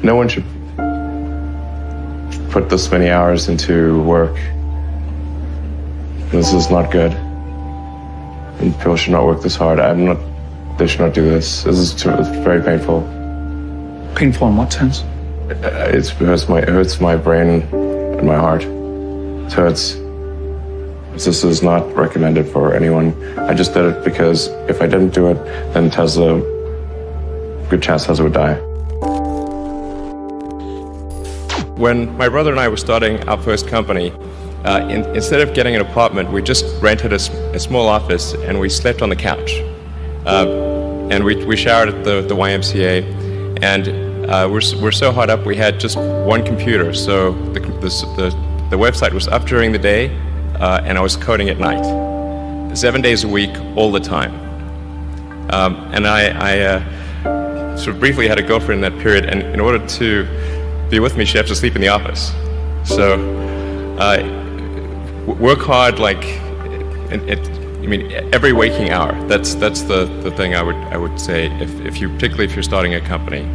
No one should put this many hours into work. This is not good. And people should not work this hard. They should not do this. It's very painful. Painful in what sense? It hurts my brain and my heart. It hurts. This is not recommended for anyone. I just did it because if I didn't do it, then Tesla, good chance Tesla would die. When my brother and I were starting our first company, instead of getting an apartment, we just rented a small office and we slept on the couch. And we showered at the YMCA, and we're so hot up we had just one computer. So the website was up during the day, and I was coding at night, 7 days a week, all the time. And I sort of briefly had a girlfriend in that period, and in order to be with me, she had to sleep in the office. So work hard, like every waking hour. That's the thing I would say particularly if you're starting a company.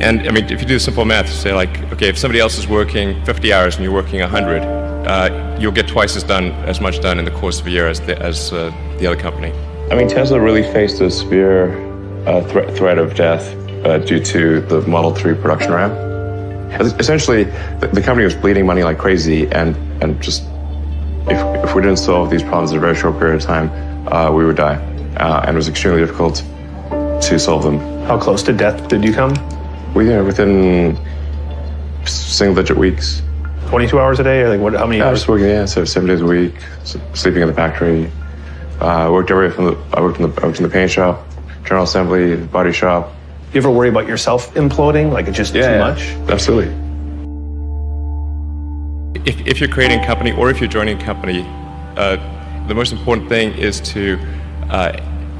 And I mean, if you do simple math, you say like, okay, if somebody else is working 50 hours and you're working 100, you'll get twice as much done in the course of a year as the other company. I mean, Tesla really faced a severe threat of death due to the Model 3 production ramp. Essentially, the company was bleeding money like crazy, and just if we didn't solve these problems in a very short period of time, we would die. And it was extremely difficult to solve them. How close to death did you come? Within single-digit weeks. 22 hours a day, or like how many hours? Just working, so 7 days a week, sleeping in the factory. I worked in the paint shop, general assembly, body shop. You ever worry about yourself imploding? Like it's just too much? Absolutely. If you're creating a company or if you're joining a company, the most important thing is to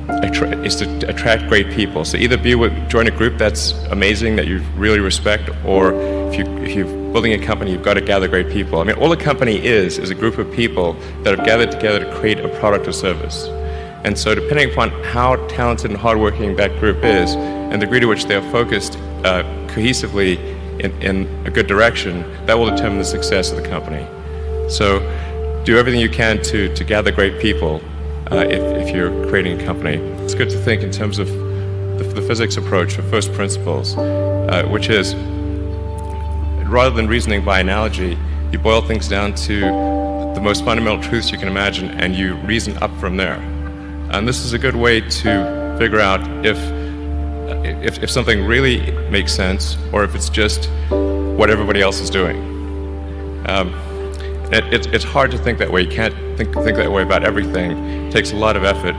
attract great people. So either join a group that's amazing, that you really respect, or if you're building a company, you've got to gather great people. I mean, all a company is a group of people that have gathered together to create a product or service. And so depending upon how talented and hardworking that group is, and the degree to which they are focused cohesively in a good direction, that will determine the success of the company. So do everything you can to gather great people if you're creating a company. It's good to think in terms of the physics approach or first principles, which is, rather than reasoning by analogy, you boil things down to the most fundamental truths you can imagine, and you reason up from there. And this is a good way to figure out if something really makes sense, or if it's just what everybody else is doing. It's hard to think that way. You can't think that way about everything. It takes a lot of effort.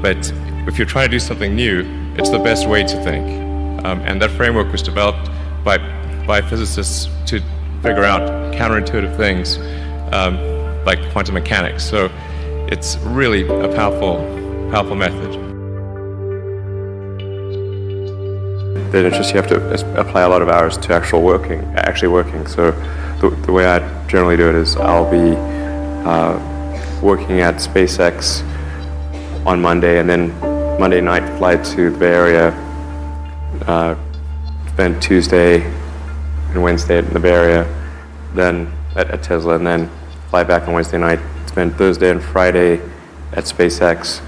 But if you're trying to do something new, it's the best way to think. And that framework was developed by physicists to figure out counterintuitive things like quantum mechanics. So it's really a powerful method. Then it's just you have to apply a lot of hours to actually working. So the way I generally do it is I'll be working at SpaceX on Monday, and then Monday night fly to the Bay Area, spend Tuesday and Wednesday in the Bay Area, then at Tesla, and then fly back on Wednesday night, spend Thursday and Friday at SpaceX.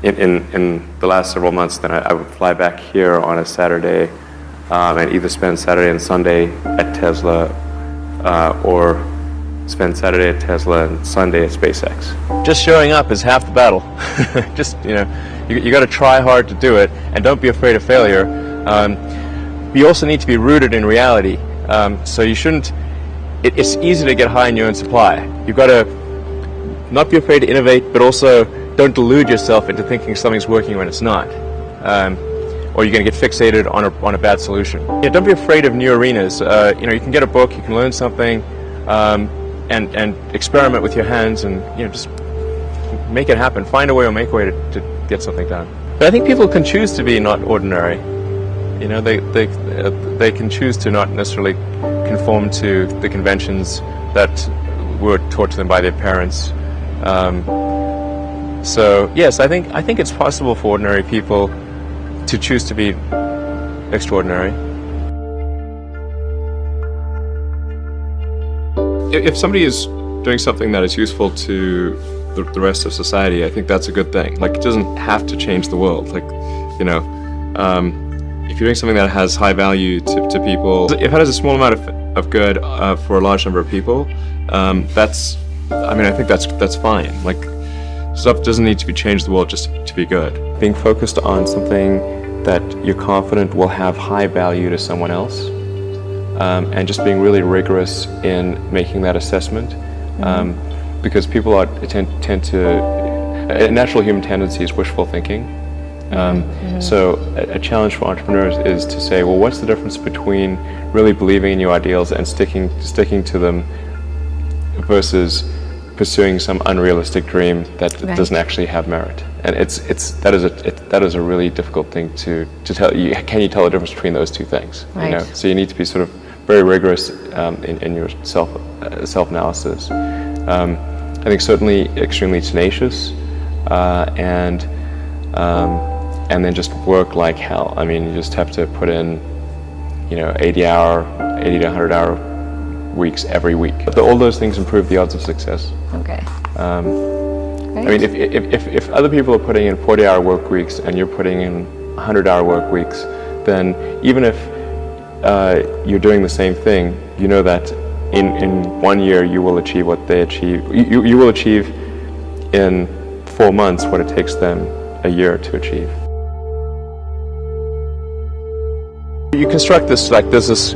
In the last several months, then I would fly back here on a Saturday and either spend Saturday and Sunday at Tesla or spend Saturday at Tesla and Sunday at SpaceX. Just showing up is half the battle. Just, you got to try hard to do it, and don't be afraid of failure. You also need to be rooted in reality. So you shouldn't, it's easy to get high in your own supply. You've got to not be afraid to innovate, but also don't delude yourself into thinking something's working when it's not. Or you're going to get fixated on a bad solution. Don't be afraid of new arenas. You can get a book, you can learn something, and experiment with your hands, and just make it happen. Find a way or make a way to get something done. But I think people can choose to be not ordinary. They can choose to not necessarily conform to the conventions that were taught to them by their parents. So yes, I think it's possible for ordinary people to choose to be extraordinary. If somebody is doing something that is useful to the rest of society, I think that's a good thing. Like, it doesn't have to change the world. Like, you know, if you're doing something that has high value to people, if it has a small amount of good for a large number of people, I think that's fine. Like, stuff doesn't need to be changed the world just to be good. Being focused on something that you're confident will have high value to someone else, and just being really rigorous in making that assessment, because people tend to, a natural human tendency is wishful thinking. So a challenge for entrepreneurs is to say, well, what's the difference between really believing in your ideals and sticking to them versus pursuing some unrealistic dream that doesn't actually have merit? And that is a really difficult thing to tell. Can you tell the difference between those two things? Right. You know? So you need to be sort of very rigorous in your self-analysis. I think certainly extremely tenacious, and then just work like hell. I mean, you just have to put in, 80 to 100 hour weeks every week. But all those things improve the odds of success. Okay. I mean, if other people are putting in 40-hour work weeks and you're putting in 100-hour work weeks, then even if you're doing the same thing, you know that in 1 year you will achieve what they achieve. You will achieve in 4 months what it takes them a year to achieve. You construct this like there's this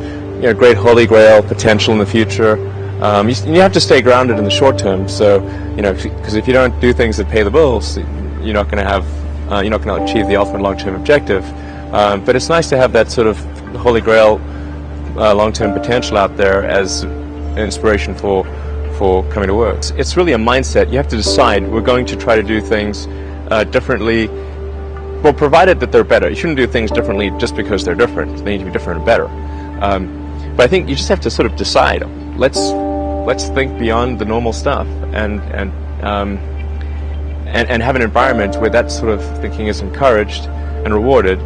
great holy grail potential in the future. You have to stay grounded in the short term. So because if you don't do things that pay the bills, you're not going to achieve the ultimate long-term objective. But it's nice to have that sort of holy grail long-term potential out there as an inspiration for coming to work. It's really a mindset. You have to decide, we're going to try to do things differently. Well, provided that they're better. You shouldn't do things differently just because they're different. They need to be different and better. But I think you just have to sort of decide. Let's think beyond the normal stuff and have an environment where that sort of thinking is encouraged and rewarded,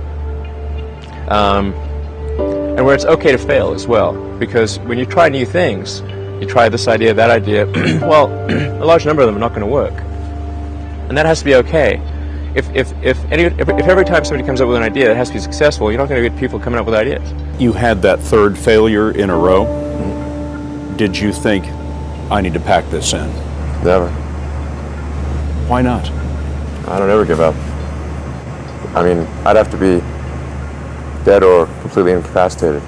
and where it's okay to fail as well. Because when you try new things, you try this idea, that idea. Well, a large number of them are not going to work, and that has to be okay. If every time somebody comes up with an idea, it has to be successful, you're not going to get people coming up with ideas. You had that third failure in a row. Did you think, I need to pack this in? Never. Why not? I don't ever give up. I mean, I'd have to be dead or completely incapacitated.